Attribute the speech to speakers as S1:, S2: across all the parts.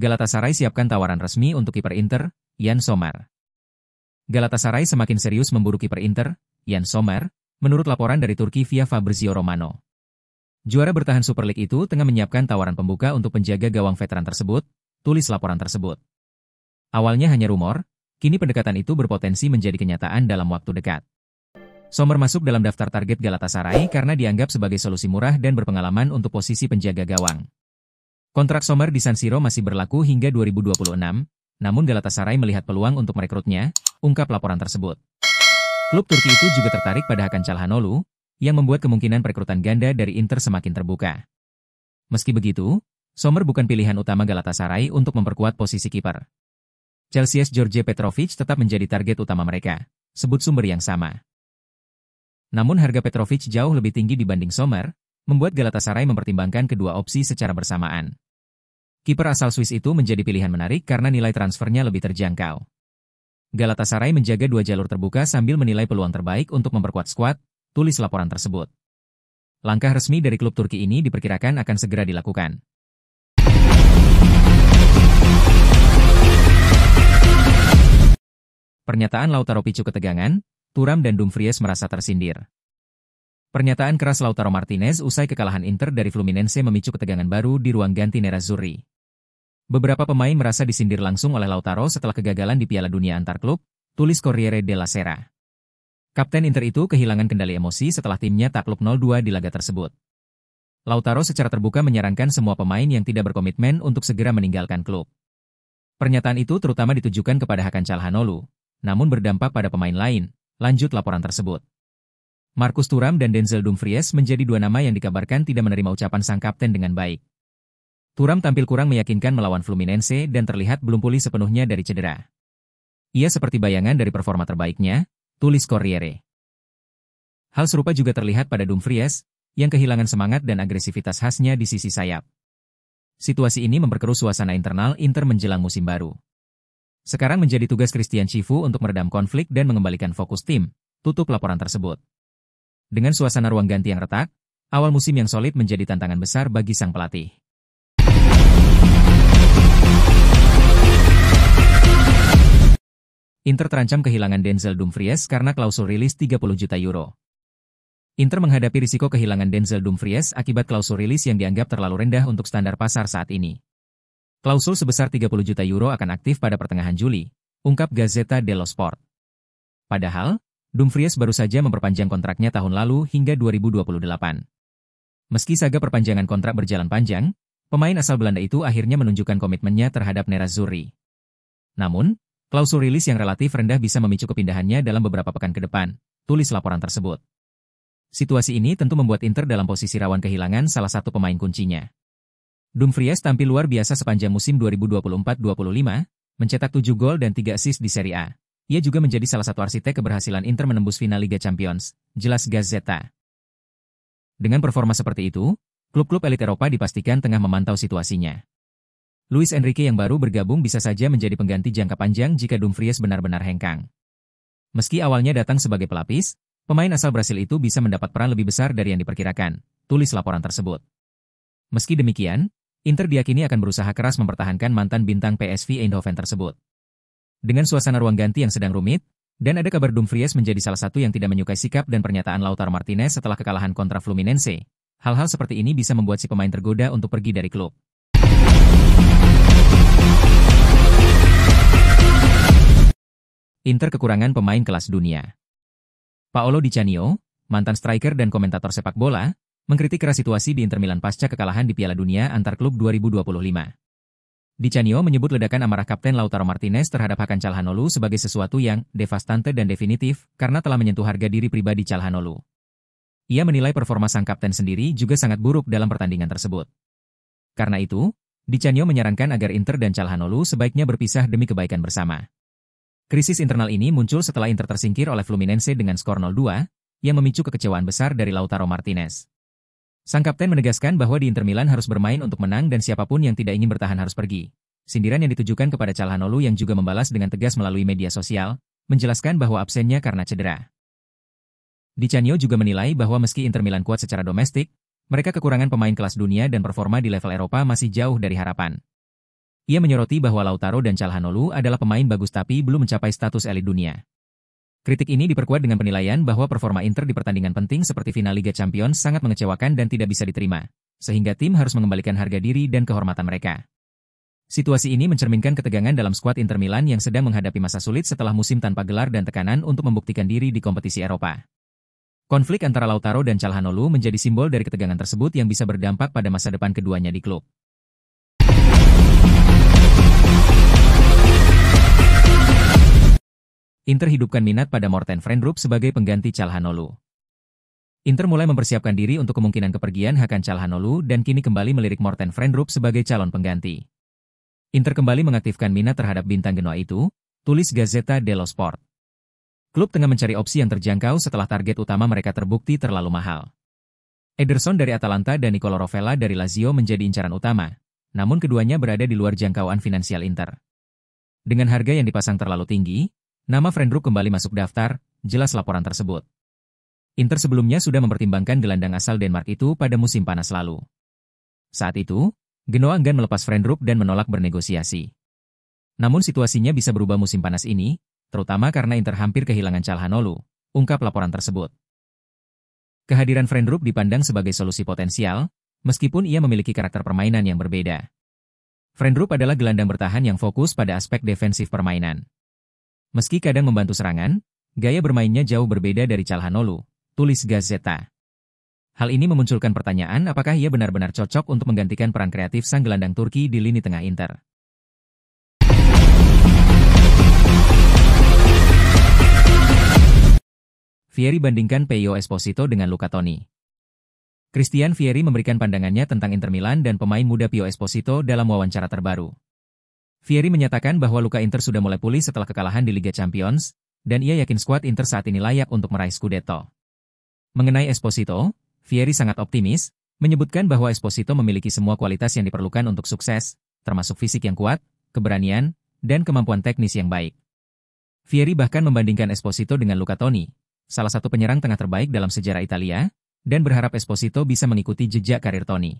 S1: Galatasaray siapkan tawaran resmi untuk kiper Inter, Yann Sommer. Galatasaray semakin serius memburu kiper Inter, Yann Sommer, menurut laporan dari Turki via Fabrizio Romano. Juara bertahan Super League itu tengah menyiapkan tawaran pembuka untuk penjaga gawang veteran tersebut, tulis laporan tersebut. Awalnya hanya rumor, kini pendekatan itu berpotensi menjadi kenyataan dalam waktu dekat. Sommer masuk dalam daftar target Galatasaray karena dianggap sebagai solusi murah dan berpengalaman untuk posisi penjaga gawang. Kontrak Sommer di San Siro masih berlaku hingga 2026, namun Galatasaray melihat peluang untuk merekrutnya, ungkap laporan tersebut. Klub Turki itu juga tertarik pada Hakan Çalhanoğlu, yang membuat kemungkinan perekrutan ganda dari Inter semakin terbuka. Meski begitu, Sommer bukan pilihan utama Galatasaray untuk memperkuat posisi kiper. Chelsea's George Petrovic tetap menjadi target utama mereka, sebut sumber yang sama. Namun harga Petrovic jauh lebih tinggi dibanding Sommer, membuat Galatasaray mempertimbangkan kedua opsi secara bersamaan. Kiper asal Swiss itu menjadi pilihan menarik karena nilai transfernya lebih terjangkau. Galatasaray menjaga dua jalur terbuka sambil menilai peluang terbaik untuk memperkuat skuad, tulis laporan tersebut. Langkah resmi dari klub Turki ini diperkirakan akan segera dilakukan. Pernyataan Lautaro picu ketegangan, Thuram dan Dumfries merasa tersindir. Pernyataan keras Lautaro Martinez usai kekalahan Inter dari Fluminense memicu ketegangan baru di ruang ganti Nerazzurri. Beberapa pemain merasa disindir langsung oleh Lautaro setelah kegagalan di Piala Dunia antar klub, tulis Corriere della Sera. Kapten Inter itu kehilangan kendali emosi setelah timnya takluk 0-2 di laga tersebut. Lautaro secara terbuka menyarankan semua pemain yang tidak berkomitmen untuk segera meninggalkan klub. Pernyataan itu terutama ditujukan kepada Hakan Çalhanoğlu, namun berdampak pada pemain lain, lanjut laporan tersebut. Marcus Thuram dan Denzel Dumfries menjadi dua nama yang dikabarkan tidak menerima ucapan sang kapten dengan baik. Thuram tampil kurang meyakinkan melawan Fluminense dan terlihat belum pulih sepenuhnya dari cedera. Ia seperti bayangan dari performa terbaiknya, tulis Corriere. Hal serupa juga terlihat pada Dumfries, yang kehilangan semangat dan agresivitas khasnya di sisi sayap. Situasi ini memperkeruh suasana internal Inter menjelang musim baru. Sekarang menjadi tugas Christian Chivu untuk meredam konflik dan mengembalikan fokus tim, tutup laporan tersebut. Dengan suasana ruang ganti yang retak, awal musim yang solid menjadi tantangan besar bagi sang pelatih. Inter terancam kehilangan Denzel Dumfries karena klausul rilis 30 juta euro. Inter menghadapi risiko kehilangan Denzel Dumfries akibat klausul rilis yang dianggap terlalu rendah untuk standar pasar saat ini. Klausul sebesar 30 juta euro akan aktif pada pertengahan Juli, ungkap Gazzetta dello Sport. Padahal, Dumfries baru saja memperpanjang kontraknya tahun lalu hingga 2028. Meski saga perpanjangan kontrak berjalan panjang, pemain asal Belanda itu akhirnya menunjukkan komitmennya terhadap Nerazzurri. Namun, klausul rilis yang relatif rendah bisa memicu kepindahannya dalam beberapa pekan ke depan, tulis laporan tersebut. Situasi ini tentu membuat Inter dalam posisi rawan kehilangan salah satu pemain kuncinya. Dumfries tampil luar biasa sepanjang musim 2024-25, mencetak 7 gol dan 3 assist di Serie A. Ia juga menjadi salah satu arsitek keberhasilan Inter menembus final Liga Champions, jelas Gazzetta. Dengan performa seperti itu, klub-klub elit Eropa dipastikan tengah memantau situasinya. Luis Enrique yang baru bergabung bisa saja menjadi pengganti jangka panjang jika Dumfries benar-benar hengkang. Meski awalnya datang sebagai pelapis, pemain asal Brasil itu bisa mendapat peran lebih besar dari yang diperkirakan, tulis laporan tersebut. Meski demikian, Inter diyakini akan berusaha keras mempertahankan mantan bintang PSV Eindhoven tersebut. Dengan suasana ruang ganti yang sedang rumit, dan ada kabar Dumfries menjadi salah satu yang tidak menyukai sikap dan pernyataan Lautaro Martinez setelah kekalahan kontra Fluminense, hal-hal seperti ini bisa membuat si pemain tergoda untuk pergi dari klub. Inter kekurangan pemain kelas dunia. Paolo Di Canio, mantan striker dan komentator sepak bola, mengkritik keras situasi di Inter Milan pasca kekalahan di Piala Dunia antar klub 2025. Di Canio menyebut ledakan amarah Kapten Lautaro Martinez terhadap Hakan Çalhanoğlu sebagai sesuatu yang devastante dan definitif karena telah menyentuh harga diri pribadi Çalhanoğlu. Ia menilai performa sang kapten sendiri juga sangat buruk dalam pertandingan tersebut. Karena itu, Di Canio menyarankan agar Inter dan Çalhanoğlu sebaiknya berpisah demi kebaikan bersama. Krisis internal ini muncul setelah Inter tersingkir oleh Fluminense dengan skor 0-2, yang memicu kekecewaan besar dari Lautaro Martinez. Sang kapten menegaskan bahwa di Inter Milan harus bermain untuk menang dan siapapun yang tidak ingin bertahan harus pergi. Sindiran yang ditujukan kepada Çalhanoğlu yang juga membalas dengan tegas melalui media sosial, menjelaskan bahwa absennya karena cedera. Di Canio juga menilai bahwa meski Inter Milan kuat secara domestik, mereka kekurangan pemain kelas dunia dan performa di level Eropa masih jauh dari harapan. Ia menyoroti bahwa Lautaro dan Calhanoglu adalah pemain bagus tapi belum mencapai status elit dunia. Kritik ini diperkuat dengan penilaian bahwa performa Inter di pertandingan penting seperti final Liga Champions sangat mengecewakan dan tidak bisa diterima, sehingga tim harus mengembalikan harga diri dan kehormatan mereka. Situasi ini mencerminkan ketegangan dalam skuad Inter Milan yang sedang menghadapi masa sulit setelah musim tanpa gelar dan tekanan untuk membuktikan diri di kompetisi Eropa. Konflik antara Lautaro dan Calhanoglu menjadi simbol dari ketegangan tersebut yang bisa berdampak pada masa depan keduanya di klub. Inter hidupkan minat pada Morten Frijndrup sebagai pengganti Calhanoglu. Inter mulai mempersiapkan diri untuk kemungkinan kepergian Hakan Calhanoglu dan kini kembali melirik Morten Frijndrup sebagai calon pengganti. Inter kembali mengaktifkan minat terhadap bintang Genoa itu, tulis Gazzetta dello Sport. Klub tengah mencari opsi yang terjangkau setelah target utama mereka terbukti terlalu mahal. Ederson dari Atalanta dan Nicolo Rovella dari Lazio menjadi incaran utama, namun keduanya berada di luar jangkauan finansial Inter. Dengan harga yang dipasang terlalu tinggi, nama Frijndrup kembali masuk daftar, jelas laporan tersebut. Inter sebelumnya sudah mempertimbangkan gelandang asal Denmark itu pada musim panas lalu. Saat itu, Genoa enggan melepas Frijndrup dan menolak bernegosiasi. Namun situasinya bisa berubah musim panas ini, terutama karena Inter hampir kehilangan Calhanoglu, ungkap laporan tersebut. Kehadiran Frijndrup dipandang sebagai solusi potensial, meskipun ia memiliki karakter permainan yang berbeda. Frijndrup adalah gelandang bertahan yang fokus pada aspek defensif permainan. Meski kadang membantu serangan, gaya bermainnya jauh berbeda dari Calhanoglu, tulis Gazzetta. Hal ini memunculkan pertanyaan apakah ia benar-benar cocok untuk menggantikan peran kreatif sang gelandang Turki di lini tengah Inter. Vieri bandingkan Pello Esposito dengan Luca Toni. Christian Vieri memberikan pandangannya tentang Inter Milan dan pemain muda Pello Esposito dalam wawancara terbaru. Vieri menyatakan bahwa luka Inter sudah mulai pulih setelah kekalahan di Liga Champions, dan ia yakin skuad Inter saat ini layak untuk meraih Scudetto. Mengenai Esposito, Vieri sangat optimis, menyebutkan bahwa Esposito memiliki semua kualitas yang diperlukan untuk sukses, termasuk fisik yang kuat, keberanian, dan kemampuan teknis yang baik. Vieri bahkan membandingkan Esposito dengan Luca Toni, salah satu penyerang tengah terbaik dalam sejarah Italia, dan berharap Esposito bisa mengikuti jejak karir Toni.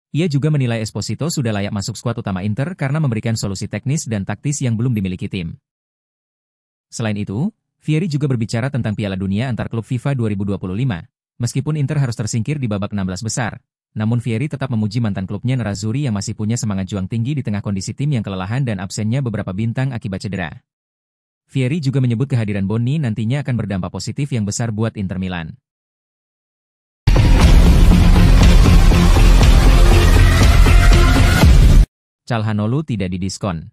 S1: Ia juga menilai Esposito sudah layak masuk skuad utama Inter karena memberikan solusi teknis dan taktis yang belum dimiliki tim. Selain itu, Vieri juga berbicara tentang Piala Dunia antar klub FIFA 2025. Meskipun Inter harus tersingkir di babak 16 besar, namun Vieri tetap memuji mantan klubnya Nerazzurri yang masih punya semangat juang tinggi di tengah kondisi tim yang kelelahan dan absennya beberapa bintang akibat cedera. Vieri juga menyebut kehadiran Bonni nantinya akan berdampak positif yang besar buat Inter Milan. Calhanoglu tidak didiskon.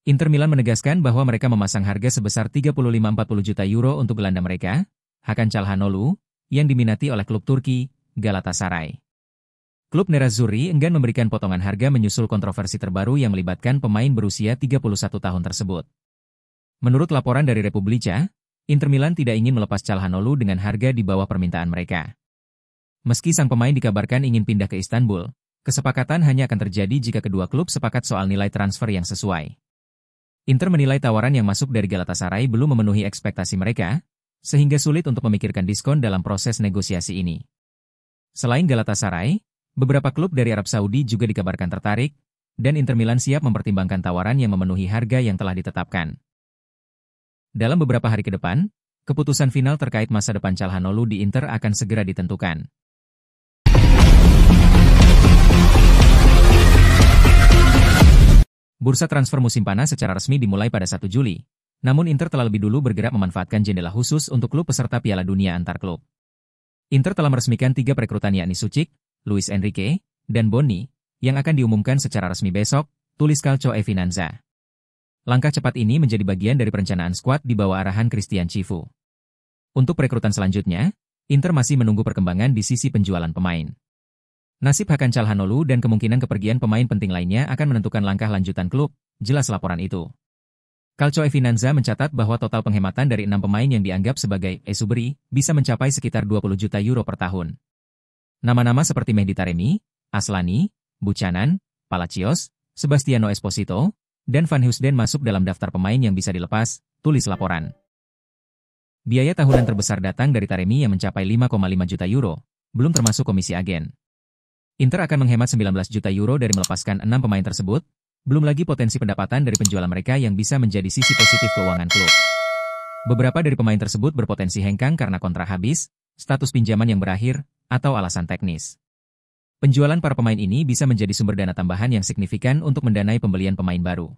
S1: Inter Milan menegaskan bahwa mereka memasang harga sebesar 35-40 juta euro untuk gelandang mereka, Hakan Calhanoglu, yang diminati oleh klub Turki, Galatasaray. Klub Nerazzurri enggan memberikan potongan harga menyusul kontroversi terbaru yang melibatkan pemain berusia 31 tahun tersebut. Menurut laporan dari Republika, Inter Milan tidak ingin melepas Calhanoglu dengan harga di bawah permintaan mereka. Meski sang pemain dikabarkan ingin pindah ke Istanbul, kesepakatan hanya akan terjadi jika kedua klub sepakat soal nilai transfer yang sesuai. Inter menilai tawaran yang masuk dari Galatasaray belum memenuhi ekspektasi mereka, sehingga sulit untuk memikirkan diskon dalam proses negosiasi ini. Selain Galatasaray, beberapa klub dari Arab Saudi juga dikabarkan tertarik, dan Inter Milan siap mempertimbangkan tawaran yang memenuhi harga yang telah ditetapkan. Dalam beberapa hari ke depan, keputusan final terkait masa depan Calhanoglu di Inter akan segera ditentukan. Bursa transfer musim panas secara resmi dimulai pada 1 Juli, namun Inter telah lebih dulu bergerak memanfaatkan jendela khusus untuk klub peserta Piala Dunia antar klub. Inter telah meresmikan 3 perekrutan yakni Suchik, Luis Enrique, dan Bonni, yang akan diumumkan secara resmi besok, tulis Calcio e Finanza. Langkah cepat ini menjadi bagian dari perencanaan skuad di bawah arahan Christian Chivu. Untuk perekrutan selanjutnya, Inter masih menunggu perkembangan di sisi penjualan pemain. Nasib Hakan Calhanoglu dan kemungkinan kepergian pemain penting lainnya akan menentukan langkah lanjutan klub, jelas laporan itu. Calcio e Finanza mencatat bahwa total penghematan dari 6 pemain yang dianggap sebagai esuberi bisa mencapai sekitar 20 juta euro per tahun. Nama-nama seperti Mehdi Taremi, Aslani, Buchanan, Palacios, Sebastiano Esposito, dan Van Heusden masuk dalam daftar pemain yang bisa dilepas, tulis laporan. Biaya tahunan terbesar datang dari Taremi yang mencapai 5,5 juta euro, belum termasuk komisi agen. Inter akan menghemat 19 juta euro dari melepaskan 6 pemain tersebut, Belum lagi potensi pendapatan dari penjualan mereka yang bisa menjadi sisi positif keuangan klub. Beberapa dari pemain tersebut berpotensi hengkang karena kontrak habis, status pinjaman yang berakhir, atau alasan teknis. Penjualan para pemain ini bisa menjadi sumber dana tambahan yang signifikan untuk mendanai pembelian pemain baru.